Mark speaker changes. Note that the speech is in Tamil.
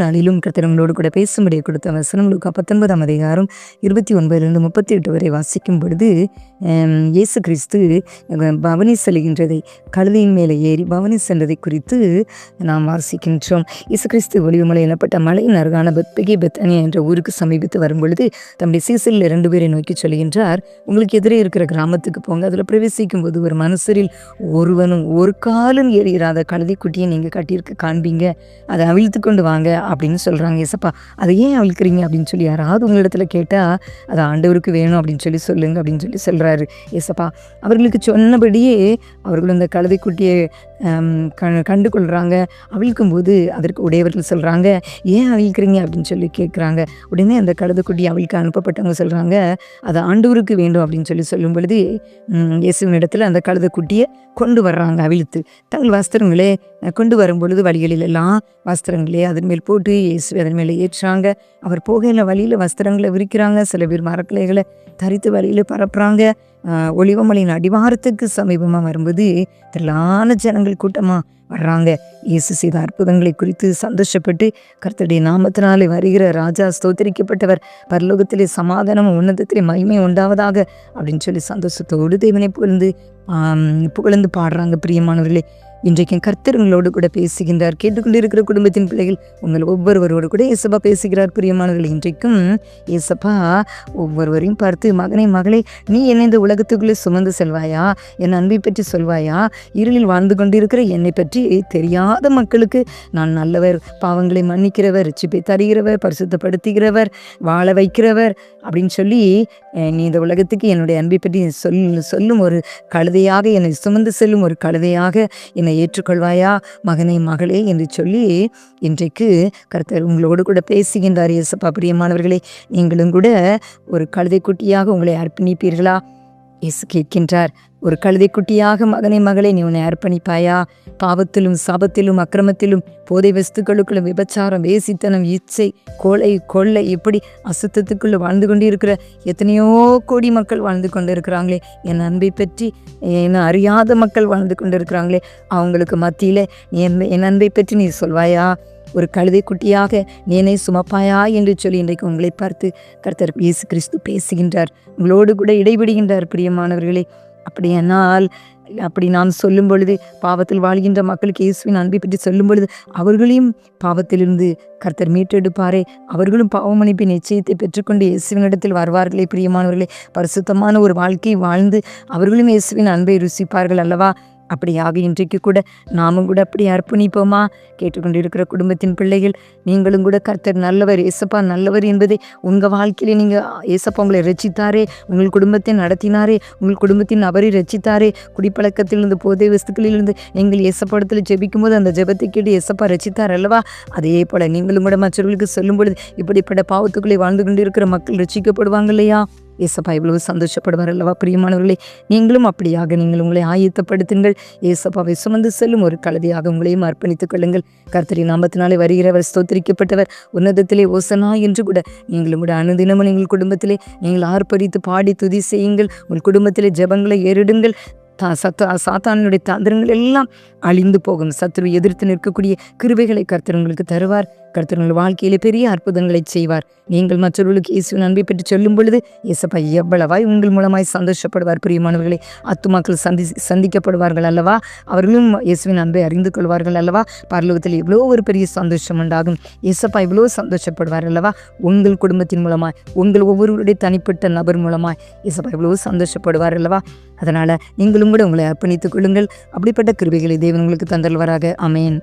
Speaker 1: நாளிலும் கர்த்தர் கூட பேசும்படியே கொடுத்த வசனங்களுக்கு 19ஆம் அதிகாரம் 29 38 வரை வாசிக்கும் பொழுது இயேசு கிறிஸ்து பவனி செல்கின்றதை, கழுதையின் மேலே ஏறி பவனி சென்றதை குறித்து நாம் வாசிக்கின்றோம். இயேசு கிறிஸ்து ஒலிவுமலை எனப்பட்ட மலையின் அருகான பெத்தானியா என்ற ஊருக்கு சமீபத்து வரும் பொழுது தம்முடைய சீசரில் 2 பேரை நோக்கி சொல்கின்றார், உங்களுக்கு எதிரே இருக்கிற கிராமத்துக்கு போங்க. அதில் பிரவேசிக்கும் போது ஒரு மனுஷரில் ஒருவனும் ஒரு காலும் ஏறிடாத கழுதை குட்டியை நீங்கள் கட்டியிருக்க காண்பீங்க, அதை அவிழ்த்து கொண்டு வாங்க அப்படின்னு சொல்கிறாங்க. ஏசப்பா, அதை ஏன் அவிழ்க்கிறீங்க அப்படின்னு சொல்லி யாராவது உங்களிடத்துல கேட்டால் அது ஆண்டவருக்கு வேணும் அப்படின்னு சொல்லி சொல்லுங்க அப்படின்னு சொல்லி சொல்கிறாரு ஏசப்பா. அவர்களுக்கு சொன்னபடியே அவர்கள் அந்த கழுதை குட்டியை கண்டு கொள்கிறாங்க. அவிழ்க்கும் போது அதற்கு உடையவர்கள் சொல்கிறாங்க, ஏன் அவிழ்க்கிறீங்க அப்படின்னு சொல்லி கேட்குறாங்க. உடனே அந்த கழுதை குட்டியை அவிழ்க்க அனுப்பப்பட்டவங்க சொல்கிறாங்க, அது ஆண்டவருக்கு வேண்டும் அப்படின்னு சொல்லி சொல்லும் பொழுது இயேசுவின் இடத்துல அந்த கழுதை குட்டியை கொண்டு வர்றாங்க. அவிழ்த்து தங்கள் வஸ்திரங்களே கொண்டு வரும் பொழுது வழிகளில் எல்லாம் வஸ்திரங்களே அதன் மேல் போட்டு இயேசு அதன் மேலே ஏற்றாங்க. அவர் போகையில் வழியில் வஸ்திரங்களை விரிக்கிறாங்க. சில பேர் மரக்கிளைகளை தரித்து வழியில் பரப்புறாங்க. ஒலிவமலையின் அடிவாரத்துக்கு சமீபமாக வரும்போது திரளான ஜனங்கள் கூட்டமாக வர்றாங்க. இயேசு செய்த அற்புதங்களை குறித்து சந்தோஷப்பட்டு, கர்த்தருடைய நாமத்தினாலே வருகிற ராஜா ஸ்தோத்திரிக்கப்பட்டவர், பரலோகத்திலே சமாதானம் உன்னதத்திலே மகிமை உண்டாவதாக அப்படின்னு சொல்லி சந்தோஷத்தோடு தேவனை புகழ்ந்து பாடுறாங்க. பிரியமானவர்களே, இன்றைக்கும் கர்த்தர் உங்களோடு கூட பேசுகின்றார். கேட்டுக்கொண்டிருக்கிற குடும்பத்தின் பிள்ளைகள் உங்கள் ஒவ்வொருவரோடு கூட ஏசப்பா பேசுகிறார். பிரியமானவர்கள், இன்றைக்கும் ஏசப்பா ஒவ்வொருவரையும் பார்த்து, மகனே மகளே, நீ என்னை இந்த உலகத்துக்குள்ளே சுமந்து செல்வாயா? என் அன்பை பற்றி சொல்வாயா? இருளில் வாழ்ந்து கொண்டிருக்கிற என்னை பற்றி தெரியாத மக்களுக்கு நான் நல்லவர், பாவங்களை மன்னிக்கிறவர், ரட்சிப்பை தருகிறவர், பரிசுத்தப்படுத்துகிறவர், வாழ வைக்கிறவர் அப்படின்னு சொல்லி நீ இந்த உலகத்துக்கு என்னுடைய அன்பை பற்றி சொல்லும் ஒரு கழுதையாக, என்னை சுமந்து செல்லும் ஒரு கழுதையாக என்னை ஏற்றுக்கொள்வாயா மகனே மகளே என்று சொல்லி இன்றைக்கு கர்த்தர் உங்களோடு கூட பேசுகின்றார். இயேசப்பா, பிரியமானவர்களே, நீங்களும் கூட ஒரு கழுதை குட்டியாக உங்களை அர்ப்பணிப்பீர்களா? இயேசு கேட்கின்றார், ஒரு கழுதை குட்டியாக மகனே மகளே நீ உன்னை அர்ப்பணிப்பாயா? பாவத்திலும் சாபத்திலும் அக்கிரமத்திலும் போதை வஸ்துக்களுக்குள்ள விபச்சாரம், வேசித்தனம், இச்சை, கொள்ளை இப்படி அசுத்தத்துக்குள்ள வாழ்ந்து கொண்டு இருக்கிற எத்தனையோ கோடி மக்கள் வாழ்ந்து கொண்டு இருக்கிறாங்களே, என் அன்பை பற்றி என்ன அறியாத மக்கள் வாழ்ந்து கொண்டு இருக்கிறாங்களே, அவங்களுக்கு மத்தியில் என் அன்பை பற்றி நீ சொல்வாயா? ஒரு கழுதை குட்டியாக நீனை சுமப்பாயா என்று சொல்லி இன்றைக்கு உங்களை பார்த்து கர்த்தர் இயேசு கிறிஸ்து பேசுகின்றார். உங்களோடு கூட இடைபடுகின்றார். பிரியமானவர்களே, அப்படி நாம் சொல்லும் பொழுது, பாவத்தில் வாழ்கின்ற மக்களுக்கு இயேசுவின் அன்பை பற்றி சொல்லும் பொழுது அவர்களையும் பாவத்திலிருந்து கர்த்தர் மீட்டெடுப்பாரே. அவர்களும் பாவமன்னிப்பின் நிச்சயத்தை பெற்றுக்கொண்டு இயேசுவினிடத்தில் வருவார்களே. பிரியமானவர்களே, பரிசுத்தமான ஒரு வாழ்க்கை வாழ்ந்து அவர்களும் இயேசுவின் அன்பை ருசிப்பார்கள் அல்லவா? அப்படியாக இன்றைக்கு கூட நாமும் கூட அப்படி அர்ப்பணிப்போமா? கேட்டுக்கொண்டிருக்கிற குடும்பத்தின் பிள்ளைகள், நீங்களும் கூட கர்த்தர் நல்லவர், ஏசப்பா நல்லவர் என்பதை உங்கள் வாழ்க்கையிலே நீங்கள், ஏசப்பா உங்களை ரட்சித்தாரே, உங்கள் குடும்பத்தை நடத்தினாரே, உங்கள் குடும்பத்தின் நபரை ரட்சித்தாரே, குடிப்பழக்கத்திலிருந்து போதை வஸ்துக்களிலிருந்து நீங்கள் ஏசப்பாடத்தில் ஜெபிக்கும் போது அந்த ஜெபத்தை கேட்டு ஏசப்பா ரட்சித்தார் அல்லவா? அதே போல் நீங்களும் கூட மற்றவர்களுக்கு சொல்லும் பொழுது இப்படிப்பட்ட பாவத்துக்களை வாழ்ந்து கொண்டிருக்கிற மக்கள் ரட்சிக்கப்படுவாங்க இல்லையா? ஏசப்பா இவ்வளவு சந்தோஷப்படுவார் அல்லவா? பிரியமானவர்களே, நீங்களும் அப்படியாக நீங்கள் உங்களை ஆயத்தப்படுத்துங்கள். ஏசப்பாவை சுமந்து செல்லும் ஒரு கழுதையாக உங்களையும் அர்ப்பணித்துக் கொள்ளுங்கள். கர்த்தரின் நாமத்தினாலே வருகிறவர் ஸ்தோத்திரிக்கப்பட்டவர், உன்னதத்திலே ஓசனா என்று கூட நீங்களும் கூட அனுதினமும் நீங்கள் குடும்பத்திலே நீங்கள் ஆர்ப்பரித்து பாடி துதி செய்யுங்கள். உங்கள் குடும்பத்திலே ஜெபங்களை ஏறிடுங்கள். சாத்தானுடைய தந்திரங்கள் எல்லாம் அழிந்து போகும். சத்துரு எதிர்த்து நிற்கக்கூடிய கிருபைகளை கர்த்தர் உங்களுக்கு தருவார். கர்த்தர் உங்கள் வாழ்க்கையிலே பெரிய அற்புதங்களை செய்வார். நீங்கள் மற்றவர்களுக்கு இயேசுவின் அன்பை பற்றி சொல்லும் பொழுது இயேசப்பா எவ்வளவாய் உங்கள் மூலமாய் சந்தோஷப்படுவார். பிரியமானவர்களை, ஆத்துமாக்கள் சந்திக்கப்படுவார்கள் அல்லவா? அவர்களும் இயேசுவின் அன்பை அறிந்து கொள்வார்கள் அல்லவா? பரலோகத்தில் இவ்வளோ ஒரு பெரிய சந்தோஷம் உண்டாகும். இயேசப்பா இவ்வளோ சந்தோஷப்படுவார் அல்லவா? உங்கள் குடும்பத்தின் மூலமாய், உங்கள் ஒவ்வொருவருடைய தனிப்பட்ட நபர் மூலமாய் இயேசப்பா இவ்வளோ சந்தோஷப்படுவார் அல்லவா? அதனால் நீங்களும் கூட உங்களை அர்ப்பணித்துக் கொள்ளுங்கள். அப்படிப்பட்ட கிருபைகளை தேவன் உங்களுக்கு தந்தல்வராக. ஆமென்.